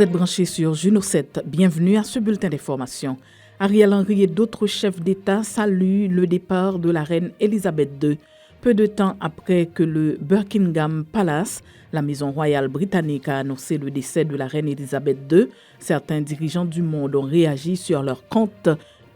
Vous êtes branchés sur Juno 7. Bienvenue à ce bulletin d'information. Ariel Henry et d'autres chefs d'État saluent le départ de la reine Elisabeth II. Peu de temps après que le Buckingham Palace, la maison royale britannique, a annoncé le décès de la reine Elisabeth II, certains dirigeants du monde ont réagi sur leur compte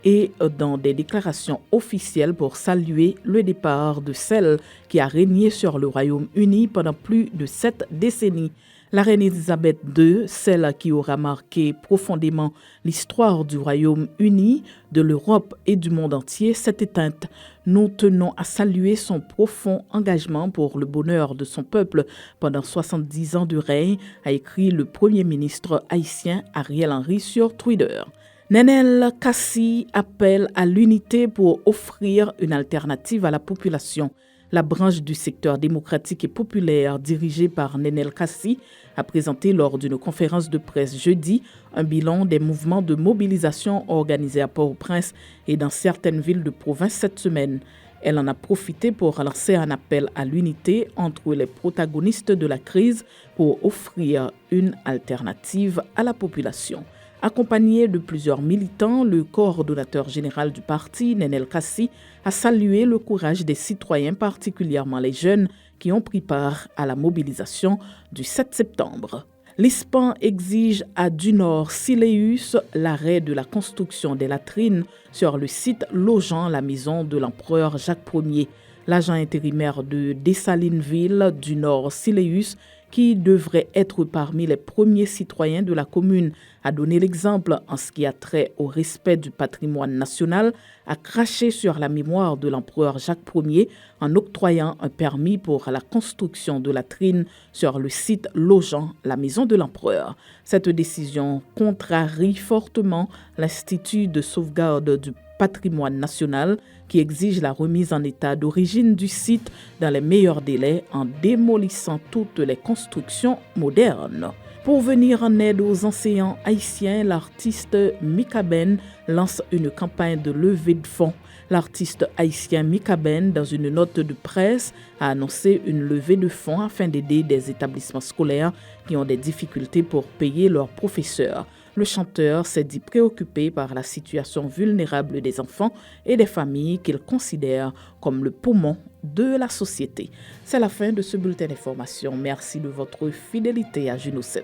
et dans des déclarations officielles pour saluer le départ de celle qui a régné sur le Royaume-Uni pendant plus de 7 décennies. La reine Elisabeth II, celle qui aura marqué profondément l'histoire du Royaume-Uni, de l'Europe et du monde entier, s'est éteinte. Nous tenons à saluer son profond engagement pour le bonheur de son peuple pendant 70 ans de règne, a écrit le Premier ministre haïtien Ariel Henry sur Twitter. Nenel Kassi appelle à l'unité pour offrir une alternative à la population. La branche du secteur démocratique et populaire dirigée par Nenel Kassi a présenté lors d'une conférence de presse jeudi un bilan des mouvements de mobilisation organisés à Port-au-Prince et dans certaines villes de province cette semaine. Elle en a profité pour lancer un appel à l'unité entre les protagonistes de la crise pour offrir une alternative à la population. Accompagné de plusieurs militants, le coordonnateur général du parti, Nenel Kassi, a salué le courage des citoyens, particulièrement les jeunes, qui ont pris part à la mobilisation du 7 septembre. L'ISPAN exige à Dunor-Siléus l'arrêt de la construction des latrines sur le site logeant la maison de l'empereur Jacques Ier. L'agent intérimaire de Dessalineville du Nord-Siléus, qui devrait être parmi les premiers citoyens de la commune à donner l'exemple en ce qui a trait au respect du patrimoine national, a craché sur la mémoire de l'empereur Jacques Ier en octroyant un permis pour la construction de latrines sur le site logeant la maison de l'empereur. Cette décision contrarie fortement l'Institut de sauvegarde du patrimoine national qui exige la remise en état d'origine du site dans les meilleurs délais en démolissant toutes les constructions modernes. Pour venir en aide aux enseignants haïtiens, l'artiste Mika Ben lance une campagne de levée de fonds. L'artiste haïtien Mika Ben, dans une note de presse, a annoncé une levée de fonds afin d'aider des établissements scolaires qui ont des difficultés pour payer leurs professeurs. Le chanteur s'est dit préoccupé par la situation vulnérable des enfants et des familles qu'il considère comme le poumon de la société. C'est la fin de ce bulletin d'information. Merci de votre fidélité à Juno 7.